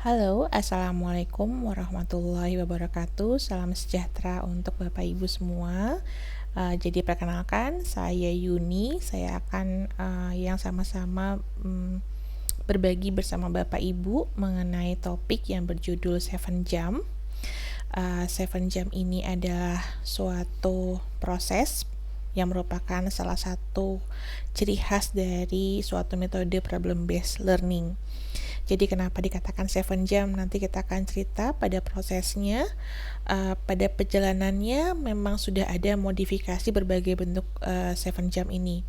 Halo, Assalamualaikum warahmatullahi wabarakatuh. Salam sejahtera untuk Bapak Ibu semua. Jadi perkenalkan, saya Yuni. Saya akan yang sama-sama berbagi bersama Bapak Ibu mengenai topik yang berjudul 7 jam. 7 jam ini adalah suatu proses yang merupakan salah satu ciri khas dari suatu metode problem based learning. Jadi kenapa dikatakan 7 jam? Nanti kita akan cerita pada prosesnya. Pada perjalanannya memang sudah ada modifikasi berbagai bentuk 7 jam ini.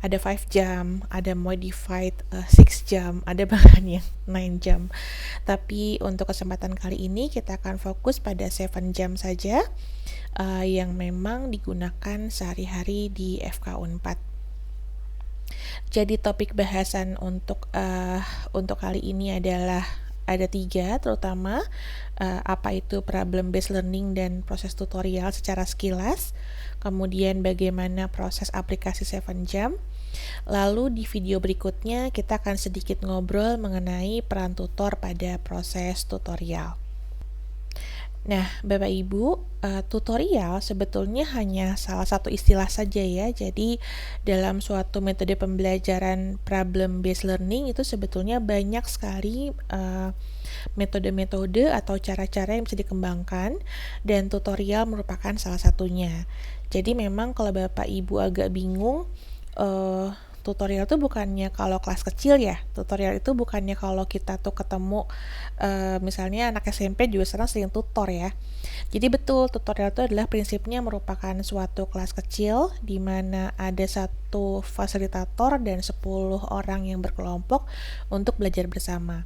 Ada 5 jam, ada modified 6 jam, ada bahkan yang 9 jam. Tapi untuk kesempatan kali ini kita akan fokus pada 7 jam saja yang memang digunakan sehari-hari di FK Unpad. Jadi topik bahasan untuk kali ini adalah ada 3, terutama apa itu problem based learning dan proses tutorial secara sekilas, kemudian bagaimana proses aplikasi 7 jam. Lalu di video berikutnya kita akan sedikit ngobrol mengenai peran tutor pada proses tutorial. Nah, Bapak Ibu, tutorial sebetulnya hanya salah satu istilah saja ya. Jadi, dalam suatu metode pembelajaran problem based learning itu sebetulnya banyak sekali metode-metode atau cara-cara yang bisa dikembangkan, dan tutorial merupakan salah satunya. Jadi, memang kalau Bapak Ibu agak bingung, tutorial itu bukannya kalau kelas kecil ya. Tutorial itu bukannya kalau kita tuh ketemu misalnya anak SMP juga sekarang sering tutor ya. Jadi betul, tutorial itu adalah prinsipnya merupakan suatu kelas kecil di mana ada satu fasilitator dan 10 orang yang berkelompok untuk belajar bersama.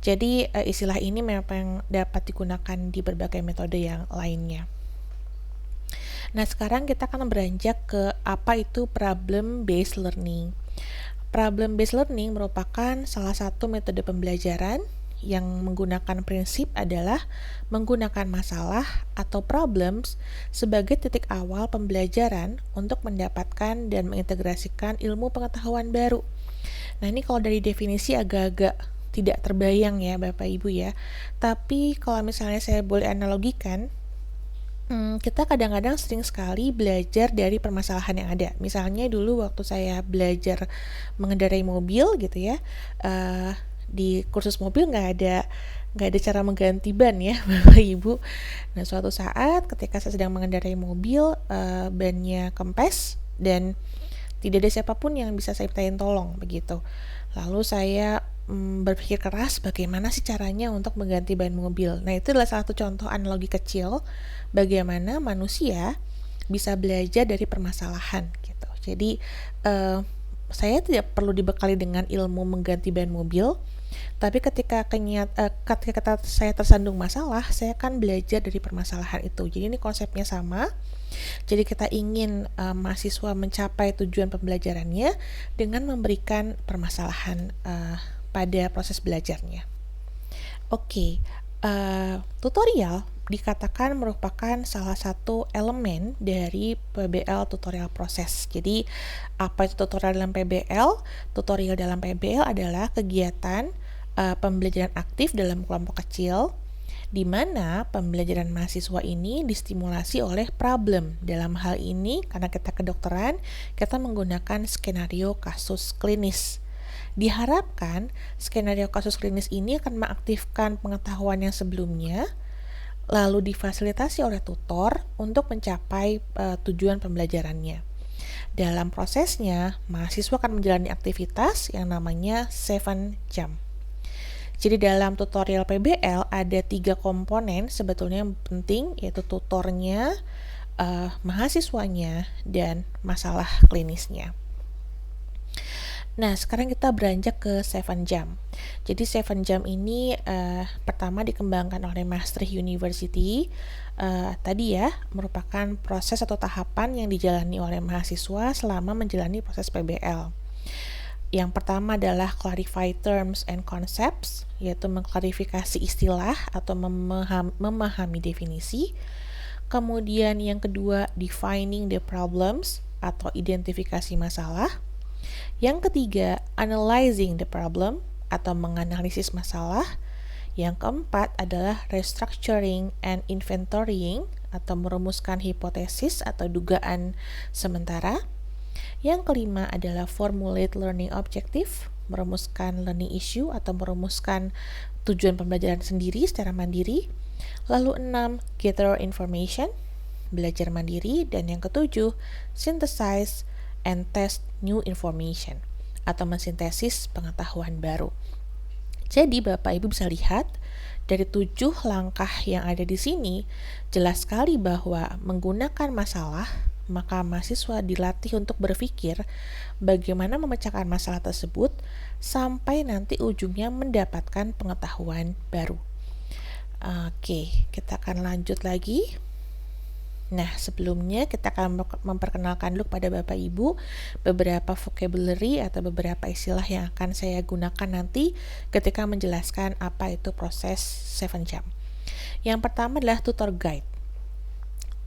Jadi istilah ini memang dapat digunakan di berbagai metode yang lainnya. Nah, sekarang kita akan beranjak ke apa itu problem based learning. Problem based learning merupakan salah satu metode pembelajaran yang menggunakan prinsip adalah menggunakan masalah atau problems sebagai titik awal pembelajaran untuk mendapatkan dan mengintegrasikan ilmu pengetahuan baru. Nah, ini kalau dari definisi agak-agak tidak terbayang ya Bapak Ibu ya. Tapi kalau misalnya saya boleh analogikan, kita kadang-kadang sering sekali belajar dari permasalahan yang ada. Misalnya dulu waktu saya belajar mengendarai mobil gitu ya, di kursus mobil nggak ada cara mengganti ban ya Bapak Ibu. Nah, suatu saat ketika saya sedang mengendarai mobil, bannya kempes dan tidak ada siapapun yang bisa saya mintain tolong begitu. Lalu saya berpikir keras bagaimana sih caranya untuk mengganti ban mobil. Nah, itu adalah salah satu contoh analogi kecil bagaimana manusia bisa belajar dari permasalahan gitu. Jadi saya tidak perlu dibekali dengan ilmu mengganti ban mobil, tapi ketika saya tersandung masalah, saya akan belajar dari permasalahan itu. Jadi ini konsepnya sama. Jadi kita ingin mahasiswa mencapai tujuan pembelajarannya dengan memberikan permasalahan pada proses belajarnya. Oke, tutorial dikatakan merupakan salah satu elemen dari PBL tutorial proses. Jadi, apa itu tutorial dalam PBL? Tutorial dalam PBL adalah kegiatan pembelajaran aktif dalam kelompok kecil, di mana pembelajaran mahasiswa ini distimulasi oleh problem. Dalam hal ini, karena kita kedokteran, kita menggunakan skenario kasus klinis. Diharapkan, skenario kasus klinis ini akan mengaktifkan pengetahuan yang sebelumnya, lalu difasilitasi oleh tutor untuk mencapai tujuan pembelajarannya. Dalam prosesnya, mahasiswa akan menjalani aktivitas yang namanya 7 jam. Jadi dalam tutorial PBL ada 3 komponen sebetulnya yang penting, yaitu tutornya, mahasiswanya, dan masalah klinisnya. Nah, sekarang kita beranjak ke 7 jam. Jadi 7 jam ini pertama dikembangkan oleh Maastricht University. Tadi ya, merupakan proses atau tahapan yang dijalani oleh mahasiswa selama menjalani proses PBL. Yang pertama adalah clarify terms and concepts, yaitu mengklarifikasi istilah atau memahami definisi. Kemudian yang kedua, defining the problems atau identifikasi masalah. Yang ketiga, analyzing the problem atau menganalisis masalah. Yang keempat adalah restructuring and inventorying atau merumuskan hipotesis atau dugaan sementara. Yang kelima adalah formulate learning objective, merumuskan learning issue atau merumuskan tujuan pembelajaran sendiri secara mandiri. Lalu 6, gather information, belajar mandiri. Dan yang ketujuh, synthesize and test new information atau mensintesis pengetahuan baru. Jadi Bapak Ibu bisa lihat dari 7 langkah yang ada di sini, jelas sekali bahwa menggunakan masalah, maka mahasiswa dilatih untuk berpikir bagaimana memecahkan masalah tersebut sampai nanti ujungnya mendapatkan pengetahuan baru. Oke, kita akan lanjut lagi. Nah, sebelumnya kita akan memperkenalkan dulu pada Bapak Ibu beberapa vocabulary atau beberapa istilah yang akan saya gunakan nanti ketika menjelaskan apa itu proses 7 jam. Yang pertama adalah tutor guide.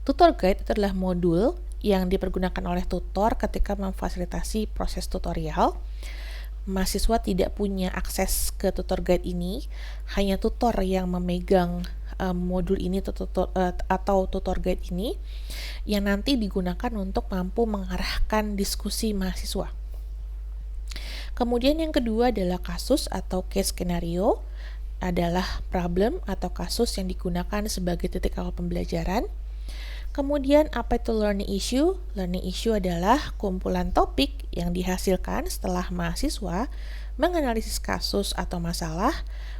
Tutor guide itu adalah modul yang dipergunakan oleh tutor ketika memfasilitasi proses tutorial. Mahasiswa tidak punya akses ke tutor guide ini, hanya tutor yang memegang modul ini atau tutor guide ini yang nanti digunakan untuk mampu mengarahkan diskusi mahasiswa. Kemudian yang kedua adalah kasus atau case scenario, adalah problem atau kasus yang digunakan sebagai titik awal pembelajaran. Kemudian apa itu learning issue? Learning issue adalah kumpulan topik yang dihasilkan setelah mahasiswa menganalisis kasus atau masalah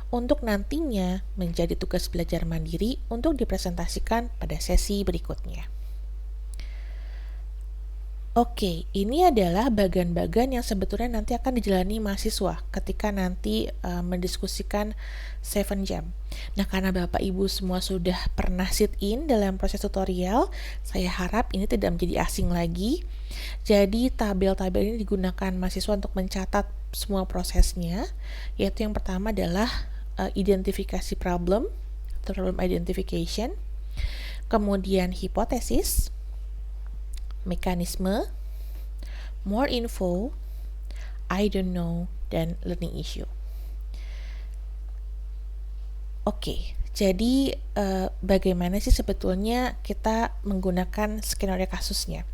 untuk nantinya menjadi tugas belajar mandiri untuk dipresentasikan pada sesi berikutnya. Oke, ini adalah bagian-bagian yang sebetulnya nanti akan dijalani mahasiswa ketika nanti mendiskusikan 7 jam. Nah, karena Bapak Ibu semua sudah pernah sit-in dalam proses tutorial, saya harap ini tidak menjadi asing lagi. Jadi, tabel-tabel ini digunakan mahasiswa untuk mencatat semua prosesnya, yaitu yang pertama adalah identifikasi problem identification, kemudian hipotesis, mekanisme, more info, I don't know, dan learning issue. Oke, jadi bagaimana sih sebetulnya kita menggunakan skenario kasusnya?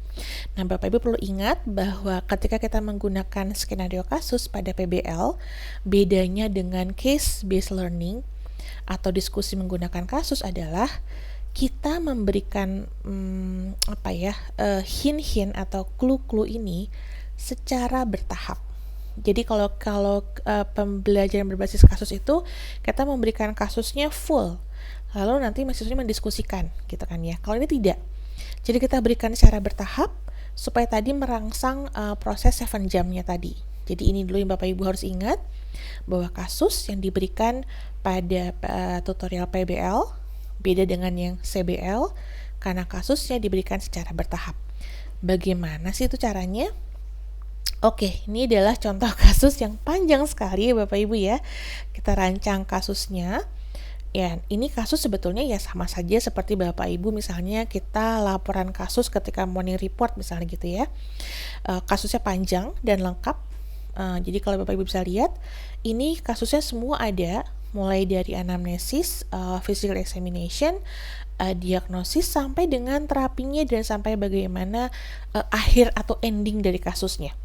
Nah, Bapak Ibu perlu ingat bahwa ketika kita menggunakan skenario kasus pada PBL, bedanya dengan case-based learning atau diskusi menggunakan kasus adalah kita memberikan hint-hint atau clue-clue ini secara bertahap. Jadi kalau pembelajaran berbasis kasus itu kita memberikan kasusnya full, lalu nanti mahasiswanya mendiskusikan, gitu kan ya. Kalau ini tidak. Jadi kita berikan secara bertahap supaya tadi merangsang proses 7 jamnya tadi. Jadi ini dulu yang Bapak Ibu harus ingat bahwa kasus yang diberikan pada tutorial PBL beda dengan yang CBL karena kasusnya diberikan secara bertahap. Bagaimana sih itu caranya? Oke, ini adalah contoh kasus yang panjang sekali ya Bapak Ibu ya. Kita rancang kasusnya. Ya, ini kasus sebetulnya ya sama saja seperti Bapak Ibu misalnya kita laporan kasus ketika morning report misalnya gitu ya. Kasusnya panjang dan lengkap. Jadi kalau Bapak Ibu bisa lihat, ini kasusnya semua ada, mulai dari anamnesis, physical examination, diagnosis, sampai dengan terapinya dan sampai bagaimana akhir atau ending dari kasusnya.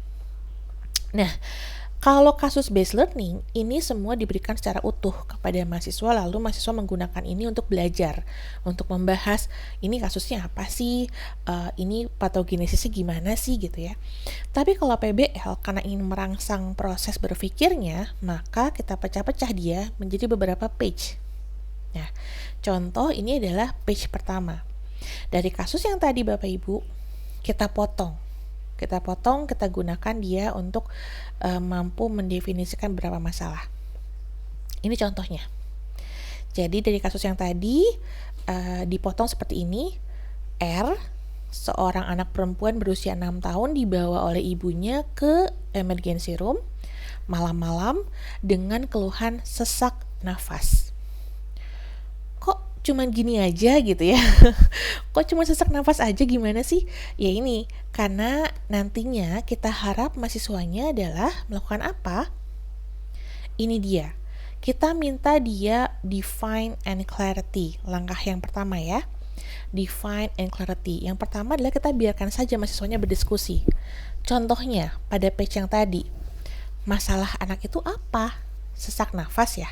Nah, kalau kasus based learning, ini semua diberikan secara utuh kepada mahasiswa, lalu mahasiswa menggunakan ini untuk belajar, untuk membahas ini kasusnya apa sih, ini patogenesisnya gimana sih gitu ya. Tapi kalau PBL, karena ingin merangsang proses berpikirnya, maka kita pecah-pecah dia menjadi beberapa page. Nah, contoh ini adalah page pertama. Dari kasus yang tadi Bapak Ibu, kita potong, kita gunakan dia untuk mampu mendefinisikan beberapa masalah. Ini contohnya. Jadi dari kasus yang tadi dipotong seperti ini. R, seorang anak perempuan berusia 6 tahun dibawa oleh ibunya ke emergency room malam-malam dengan keluhan sesak nafas. Kok cuma gini aja gitu ya? Kok cuma sesak nafas aja, gimana sih? Ya ini, karena nantinya kita harap mahasiswanya adalah melakukan apa? Ini dia, Kita minta dia define and clarity. Langkah yang pertama ya. Define and clarity. Yang pertama adalah kita biarkan saja mahasiswanya berdiskusi. Contohnya, pada page yang tadi, masalah anak itu apa? Sesak nafas ya?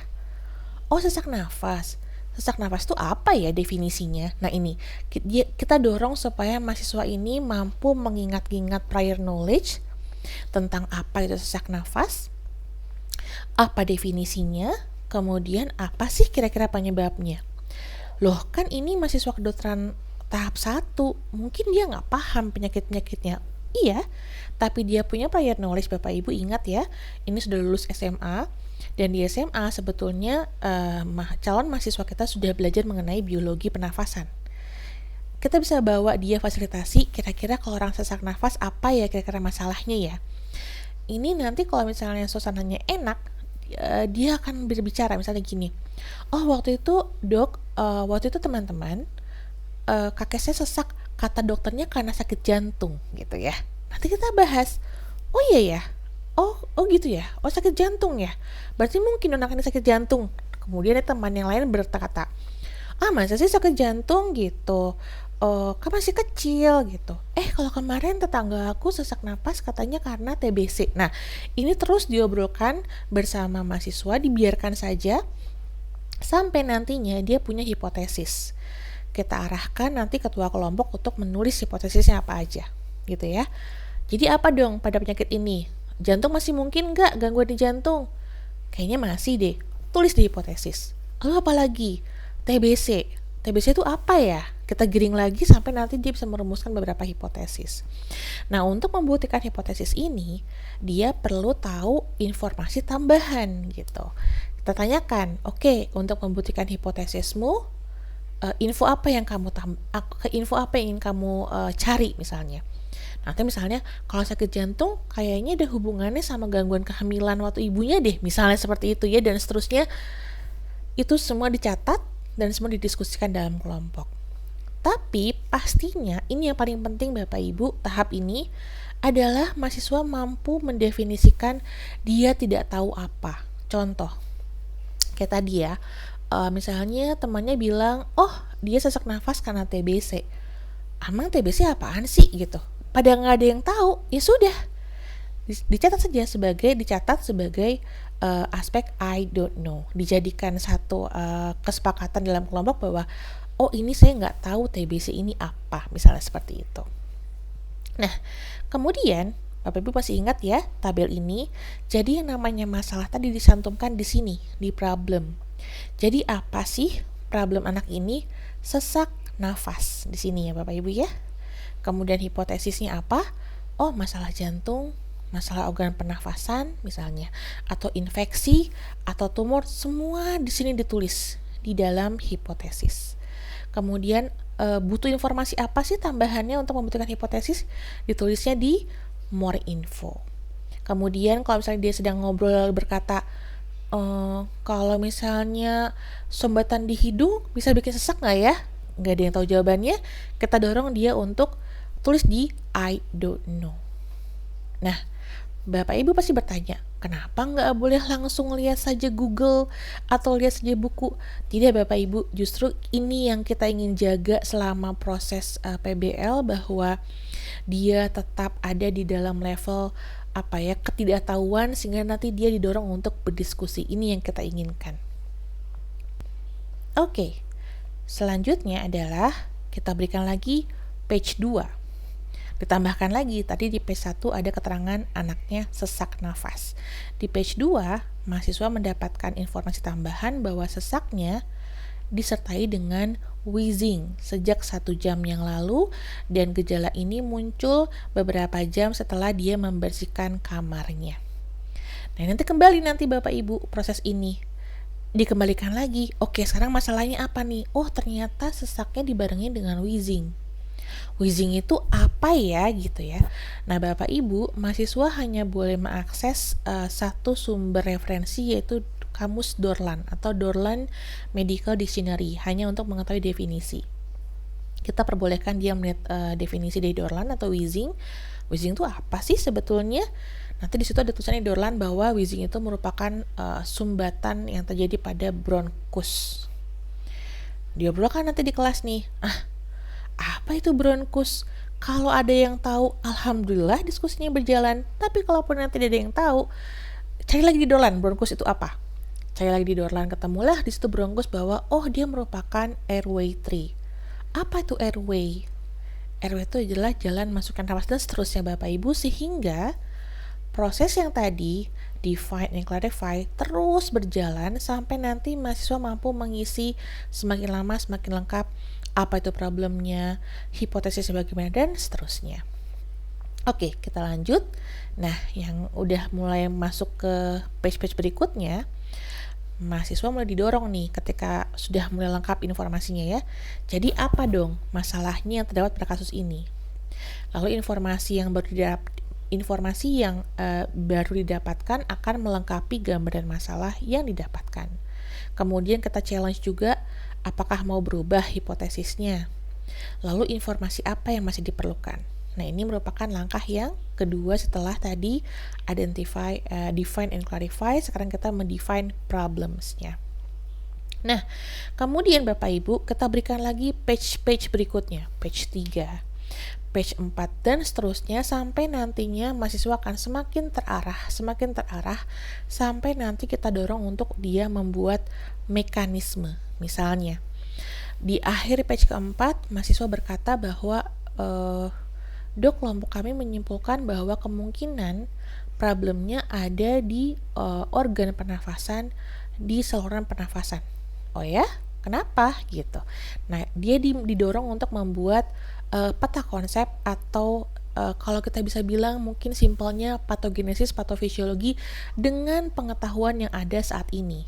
Oh, sesak nafas. Sesak nafas itu apa ya definisinya? Nah ini, kita dorong supaya mahasiswa ini mampu mengingat-ingat prior knowledge tentang apa itu sesak nafas, apa definisinya, kemudian apa sih kira-kira penyebabnya. Loh, kan ini mahasiswa kedokteran tahap 1, mungkin dia nggak paham penyakit-penyakitnya. Iya, tapi dia punya prior knowledge. Bapak Ibu ingat ya, ini sudah lulus SMA, dan di SMA sebetulnya calon mahasiswa kita sudah belajar mengenai biologi pernafasan. Kita bisa bawa dia fasilitasi, kira-kira kalau orang sesak nafas apa ya kira-kira masalahnya ya. Ini nanti kalau misalnya suasananya enak, dia akan berbicara misalnya gini, oh waktu itu dok, waktu itu teman-teman, kakek saya sesak, kata dokternya karena sakit jantung gitu ya. Nanti kita bahas, oh iya ya, oh gitu ya, oh sakit jantung ya, berarti mungkin anak ini sakit jantung. Kemudian teman yang lain berkata, masa sih sakit jantung gitu, kan masih kecil gitu. Kalau kemarin tetangga aku sesak napas katanya karena TBC. Nah ini terus diobrolkan bersama mahasiswa, dibiarkan saja sampai nantinya dia punya hipotesis. Kita arahkan nanti ketua kelompok untuk menulis hipotesisnya apa aja gitu ya. Jadi apa dong pada penyakit ini? Jantung masih mungkin nggak gangguan di jantung? Kayaknya masih deh. Tulis di hipotesis. Lalu apa lagi? TBC. TBC itu apa ya? Kita giring lagi sampai nanti dia bisa merumuskan beberapa hipotesis. Nah, untuk membuktikan hipotesis ini, dia perlu tahu informasi tambahan gitu. Kita tanyakan, oke, untuk membuktikan hipotesismu, info apa yang ingin kamu cari misalnya. Nanti misalnya kalau sakit jantung kayaknya ada hubungannya sama gangguan kehamilan waktu ibunya deh, misalnya seperti itu ya, dan seterusnya. Itu semua dicatat dan semua didiskusikan dalam kelompok. Tapi pastinya ini yang paling penting Bapak Ibu, tahap ini adalah mahasiswa mampu mendefinisikan dia tidak tahu apa. Contoh, kayak tadi ya, misalnya temannya bilang, oh dia sesak nafas karena TBC. Emang TBC apaan sih gitu? Pada nggak ada yang tahu, ya sudah, dicatat sebagai aspek I don't know. Dijadikan satu kesepakatan dalam kelompok bahwa oh ini saya nggak tahu TBC ini apa, misalnya seperti itu. Nah kemudian Bapak Ibu masih ingat ya tabel ini? Jadi yang namanya masalah tadi disantumkan di sini, di problem. Jadi apa sih problem anak ini? Sesak nafas di sini ya Bapak Ibu ya. Kemudian hipotesisnya apa? Oh masalah jantung, masalah organ pernafasan misalnya, atau infeksi, atau tumor, semua di sini ditulis di dalam hipotesis. Kemudian butuh informasi apa sih tambahannya untuk membuktikan hipotesis? Ditulisnya di more info. Kemudian kalau misalnya dia sedang ngobrol berkata, kalau misalnya sumbatan di hidung bisa bikin sesak nggak ya? Nggak ada yang tahu jawabannya. Kita dorong dia untuk tulis di I don't know. Nah, Bapak Ibu pasti bertanya, kenapa nggak boleh langsung lihat saja Google atau lihat saja buku? Tidak Bapak Ibu, justru ini yang kita ingin jaga selama proses PBL, bahwa dia tetap ada di dalam level ketidaktahuan, sehingga nanti dia didorong untuk berdiskusi. Ini yang kita inginkan. Oke, selanjutnya adalah kita berikan lagi page 2. Ditambahkan lagi, tadi di page 1 ada keterangan anaknya sesak nafas. Di page 2, mahasiswa mendapatkan informasi tambahan bahwa sesaknya disertai dengan wheezing sejak 1 jam yang lalu, dan gejala ini muncul beberapa jam setelah dia membersihkan kamarnya. Nah, nanti kembali Bapak Ibu proses ini. Dikembalikan lagi, oke sekarang masalahnya apa nih? Oh ternyata sesaknya dibarengi dengan wheezing. Wheezing itu apa ya gitu ya. Nah Bapak Ibu, mahasiswa hanya boleh mengakses satu sumber referensi, yaitu kamus Dorlan atau Dorlan Medical Dictionary, hanya untuk mengetahui definisi. Kita perbolehkan dia melihat definisi dari Dorlan atau wheezing, Wheezing itu apa sih sebetulnya? Nanti di situ ada tulisannya di Orlan bahwa wheezing itu merupakan sumbatan yang terjadi pada bronkus. Diobrolkan nanti di kelas nih. Apa itu bronkus? Kalau ada yang tahu, alhamdulillah diskusinya berjalan. Tapi kalaupun nanti tidak ada yang tahu, cari lagi di Dorlan bronkus itu apa. Cari lagi di Dorlan, ketemulah di situ bronkus bahwa dia merupakan airway tree. Apa itu airway? Airway itu adalah jalan masukkan nafas dan seterusnya Bapak Ibu, sehingga proses yang tadi define and clarify terus berjalan sampai nanti mahasiswa mampu mengisi semakin lama semakin lengkap apa itu problemnya, hipotesisnya bagaimana, dan seterusnya. Oke, kita lanjut. Nah, yang udah mulai masuk ke page-page berikutnya, mahasiswa mulai didorong nih ketika sudah mulai lengkap informasinya ya. Jadi apa dong masalahnya yang terdapat pada kasus ini? Lalu informasi yang baru didapatkan akan melengkapi gambaran masalah yang didapatkan. Kemudian kita challenge juga apakah mau berubah hipotesisnya. Lalu informasi apa yang masih diperlukan. Nah, ini merupakan langkah yang kedua setelah tadi identify, define and clarify. Sekarang kita mendefine problems-nya. Nah, kemudian Bapak Ibu, kita berikan lagi page berikutnya, page 3, page 4, dan seterusnya sampai nantinya mahasiswa akan semakin terarah, sampai nanti kita dorong untuk dia membuat mekanisme. Misalnya, di akhir page keempat, mahasiswa berkata bahwa Dok, kelompok kami menyimpulkan bahwa kemungkinan problemnya ada di organ pernafasan, di saluran pernafasan. Oh ya? Kenapa? Gitu. Nah, dia didorong untuk membuat peta konsep atau kalau kita bisa bilang mungkin simpelnya patogenesis patofisiologi dengan pengetahuan yang ada saat ini.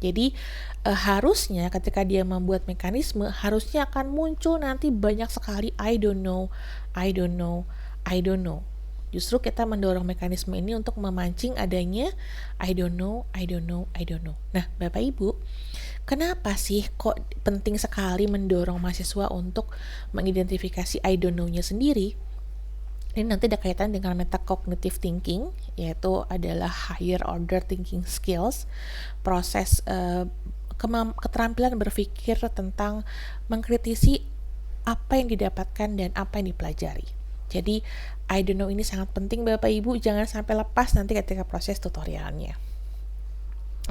Jadi harusnya ketika dia membuat mekanisme, harusnya akan muncul nanti banyak sekali I don't know. Justru kita mendorong mekanisme ini untuk memancing adanya I don't know. Nah, Bapak Ibu, kenapa sih kok penting sekali mendorong mahasiswa untuk mengidentifikasi I don't know-nya sendiri? Ini nanti ada kaitan dengan metacognitive thinking, yaitu adalah higher order thinking skills, proses keterampilan berpikir tentang mengkritisi apa yang didapatkan dan apa yang dipelajari. Jadi, I don't know ini sangat penting Bapak Ibu, jangan sampai lepas nanti ketika proses tutorialnya.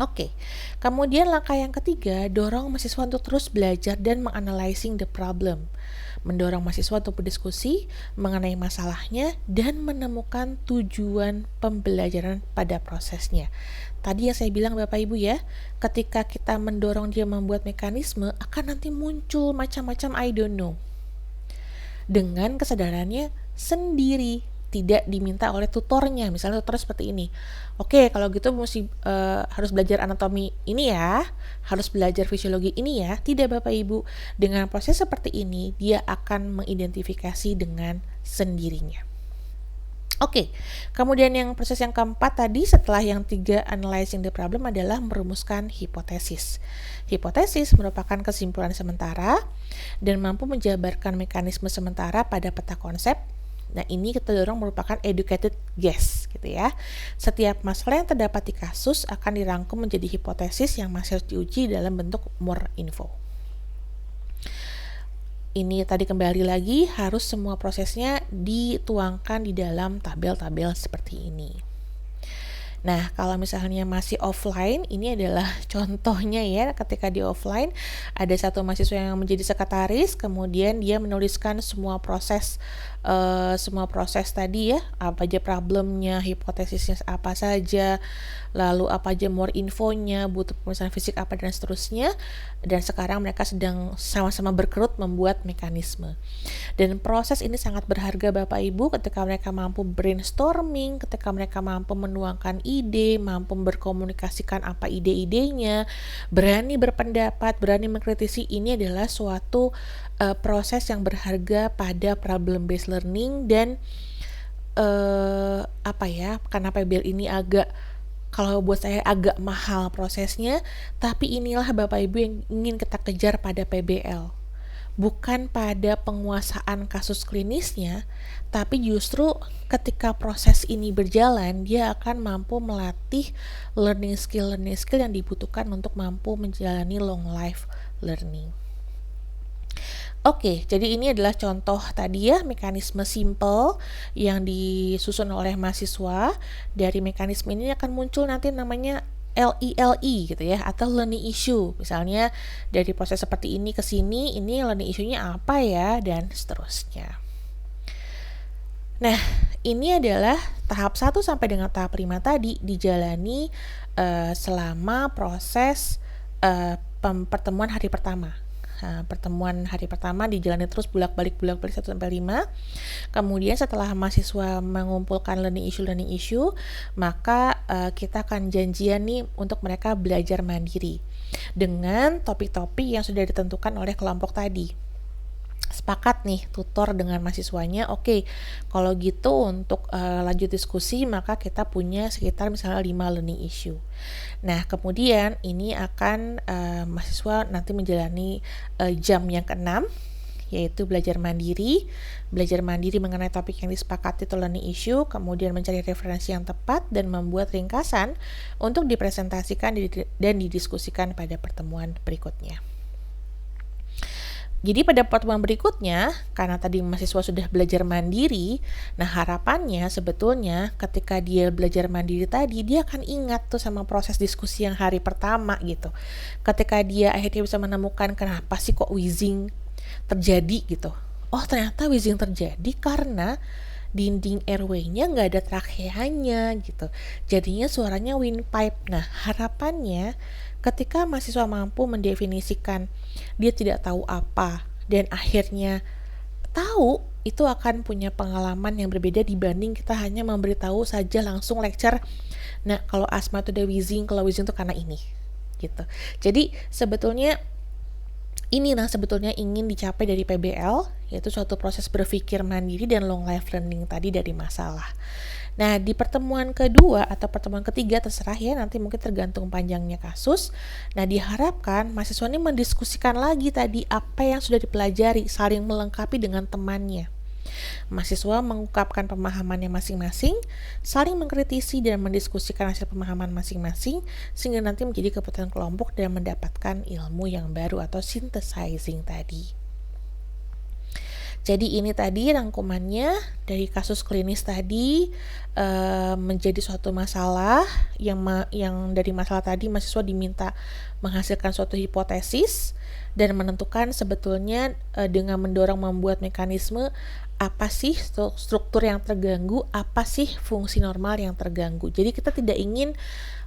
Oke, kemudian langkah yang ketiga, dorong mahasiswa untuk terus belajar dan menganalysing the problem. Mendorong mahasiswa untuk berdiskusi mengenai masalahnya dan menemukan tujuan pembelajaran pada prosesnya. Tadi yang saya bilang Bapak Ibu ya, ketika kita mendorong dia membuat mekanisme, akan nanti muncul macam-macam I don't know. Dengan kesadarannya sendiri, tidak diminta oleh tutornya. Misalnya tutor seperti ini. Oke, kalau gitu mesti harus belajar anatomi ini ya, harus belajar fisiologi ini ya. Tidak Bapak Ibu, dengan proses seperti ini dia akan mengidentifikasi dengan sendirinya. Oke, kemudian proses yang keempat tadi setelah yang 3 analyzing the problem adalah merumuskan hipotesis. Hipotesis merupakan kesimpulan sementara dan mampu menjabarkan mekanisme sementara pada peta konsep. Nah, ini kita dorong merupakan educated guess gitu ya. Setiap masalah yang terdapat di kasus akan dirangkum menjadi hipotesis yang masih harus diuji dalam bentuk more info. Ini tadi kembali lagi harus semua prosesnya dituangkan di dalam tabel-tabel seperti ini. Nah, kalau misalnya masih offline, ini adalah contohnya ya, ketika di offline ada satu mahasiswa yang menjadi sekretaris, kemudian dia menuliskan semua proses tadi ya, apa aja problemnya, hipotesisnya apa saja, lalu apa aja more infonya, butuh pemeriksaan fisik apa dan seterusnya. Dan sekarang mereka sedang sama-sama berkerut membuat mekanisme. Dan proses ini sangat berharga Bapak Ibu ketika mereka mampu brainstorming, ketika mereka mampu menuangkan ide, mampu berkomunikasikan apa ide-idenya, berani berpendapat, berani mengkritisi. Ini adalah suatu proses yang berharga pada problem based learning. Dan karena PBL ini kalau buat saya agak mahal prosesnya, tapi inilah Bapak Ibu yang ingin kita kejar pada PBL. bukan pada penguasaan kasus klinisnya, tapi justru ketika proses ini berjalan, dia akan mampu melatih learning skill yang dibutuhkan untuk mampu menjalani long life learning. Oke, jadi ini adalah contoh tadi ya, mekanisme simple yang disusun oleh mahasiswa. Dari mekanisme ini akan muncul nanti namanya LELE gitu ya, atau learning issue. Misalnya dari proses seperti ini ke sini, ini learning issue-nya apa ya, dan seterusnya. Nah, ini adalah tahap 1 sampai dengan tahap 5 tadi dijalani selama proses pertemuan hari pertama. Pertemuan hari pertama dijalani terus bolak-balik 1 sampai 5. Kemudian setelah mahasiswa mengumpulkan learning issue, maka kita akan janjian nih untuk mereka belajar mandiri dengan topik-topik yang sudah ditentukan oleh kelompok tadi. Sepakat nih tutor dengan mahasiswanya, oke, kalau gitu untuk lanjut diskusi maka kita punya sekitar misalnya 5 learning issue. Nah, kemudian ini akan mahasiswa nanti menjalani jam yang ke-6, yaitu belajar mandiri mengenai topik yang disepakati itu learning issue, kemudian mencari referensi yang tepat dan membuat ringkasan untuk dipresentasikan dan didiskusikan pada pertemuan berikutnya. Jadi pada pertemuan berikutnya, karena tadi mahasiswa sudah belajar mandiri, nah harapannya sebetulnya ketika dia belajar mandiri tadi, dia akan ingat tuh sama proses diskusi yang hari pertama gitu. Ketika dia akhirnya bisa menemukan kenapa sih kok wheezing terjadi gitu. Oh ternyata wheezing terjadi karena dinding airway-nya nggak ada trakeanya gitu. Jadinya suaranya windpipe. Nah harapannya ketika mahasiswa mampu mendefinisikan dia tidak tahu apa dan akhirnya tahu, itu akan punya pengalaman yang berbeda dibanding kita hanya memberitahu saja langsung lecture. Nah kalau asma itu ada wheezing, kalau wheezing itu karena ini gitu. Jadi sebetulnya ini sebetulnya ingin dicapai dari PBL, yaitu suatu proses berpikir mandiri dan long life learning tadi dari masalah. Nah, di pertemuan kedua atau pertemuan ketiga terserah ya, nanti mungkin tergantung panjangnya kasus. Nah, diharapkan mahasiswa ini mendiskusikan lagi tadi apa yang sudah dipelajari, saling melengkapi dengan temannya. Mahasiswa mengungkapkan pemahamannya masing-masing, saling mengkritisi dan mendiskusikan hasil pemahaman masing-masing, sehingga nanti menjadi keputusan kelompok dan mendapatkan ilmu yang baru atau synthesizing tadi. Jadi ini tadi rangkumannya dari kasus klinis tadi menjadi suatu masalah yang dari masalah tadi mahasiswa diminta menghasilkan suatu hipotesis dan menentukan sebetulnya dengan mendorong membuat mekanisme apa sih struktur yang terganggu, apa sih fungsi normal yang terganggu. Jadi kita tidak ingin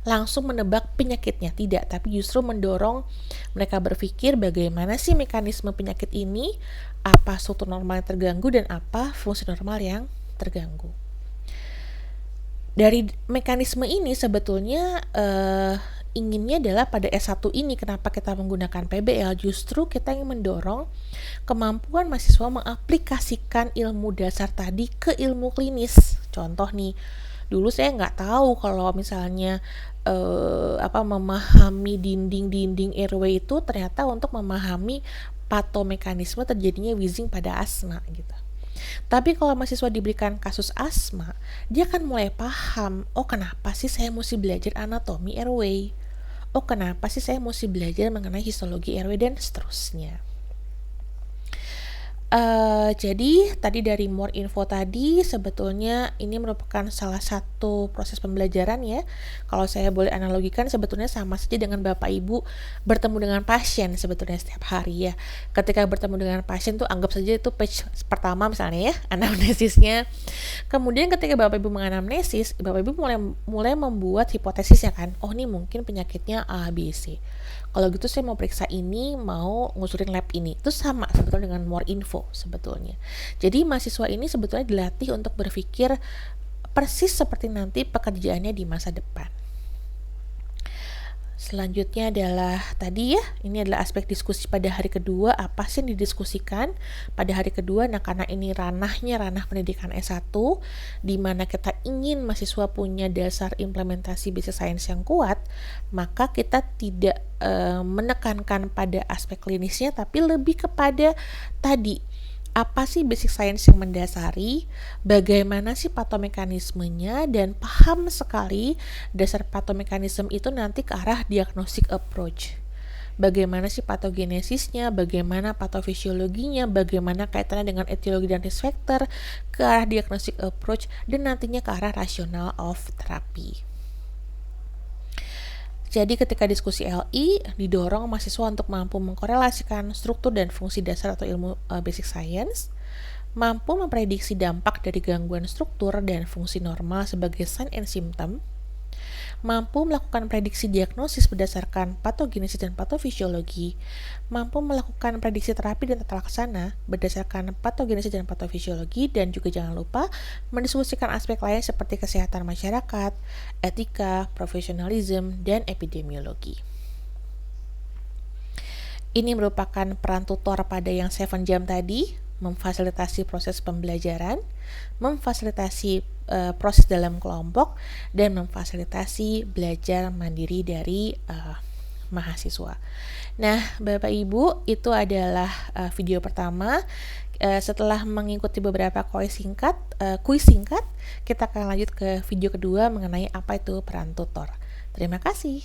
langsung menebak penyakitnya, tidak, tapi justru mendorong mereka berpikir bagaimana sih mekanisme penyakit ini, apa struktur normal yang terganggu dan apa fungsi normal yang terganggu. Dari mekanisme ini sebetulnya inginnya adalah pada S1 ini kenapa kita menggunakan PBL, justru kita ingin mendorong kemampuan mahasiswa mengaplikasikan ilmu dasar tadi ke ilmu klinis. Contoh nih, dulu saya nggak tahu kalau misalnya memahami dinding airway itu ternyata untuk memahami patomekanisme terjadinya wheezing pada asma gitu. Tapi kalau mahasiswa diberikan kasus asma, dia akan mulai paham, oh kenapa sih saya mesti belajar anatomi airway, oh kenapa sih saya mesti belajar mengenai histologi airway dan seterusnya. Jadi tadi dari more info tadi sebetulnya ini merupakan salah satu proses pembelajaran ya. Kalau saya boleh analogikan sebetulnya sama saja dengan Bapak Ibu bertemu dengan pasien sebetulnya setiap hari ya. Ketika bertemu dengan pasien tuh anggap saja itu page pertama misalnya ya, anamnesisnya. Kemudian ketika Bapak Ibu menganamnesis, Bapak Ibu mulai membuat hipotesis ya kan. Oh ini mungkin penyakitnya A, B, C. Kalau gitu saya mau periksa ini, mau ngusurin lab ini. Itu sama sebetulnya dengan more info sebetulnya. Jadi mahasiswa ini sebetulnya dilatih untuk berpikir persis seperti nanti pekerjaannya di masa depan. Selanjutnya adalah tadi ya, ini adalah aspek diskusi pada hari kedua, apa sih yang didiskusikan pada hari kedua. Nah, karena ini ranah pendidikan S1, di mana kita ingin mahasiswa punya dasar implementasi basic science yang kuat, maka kita tidak menekankan pada aspek klinisnya, tapi lebih kepada tadi, apa sih basic science yang mendasari, bagaimana sih patomekanismenya, dan paham sekali dasar patomekanisme itu nanti ke arah diagnostic approach. Bagaimana sih patogenesisnya, bagaimana patofisiologinya, bagaimana kaitannya dengan etiologi dan risk factor, ke arah diagnostic approach, dan nantinya ke arah rational of therapy. Jadi ketika diskusi LI, didorong mahasiswa untuk mampu mengkorelasikan struktur dan fungsi dasar atau ilmu basic science, mampu memprediksi dampak dari gangguan struktur dan fungsi normal sebagai sign and symptom, mampu melakukan prediksi diagnosis berdasarkan patogenesis dan patofisiologi, mampu melakukan prediksi terapi dan tata laksana berdasarkan patogenesis dan patofisiologi, dan juga jangan lupa mendiskusikan aspek lain seperti kesehatan masyarakat, etika, profesionalisme, dan epidemiologi. Ini merupakan peran tutor pada yang 7 jam tadi, memfasilitasi proses pembelajaran, memfasilitasi proses dalam kelompok, dan memfasilitasi belajar mandiri dari mahasiswa. Nah, Bapak Ibu, itu adalah video pertama. Setelah mengikuti beberapa kuis singkat, kita akan lanjut ke video kedua mengenai apa itu peran tutor. Terima kasih.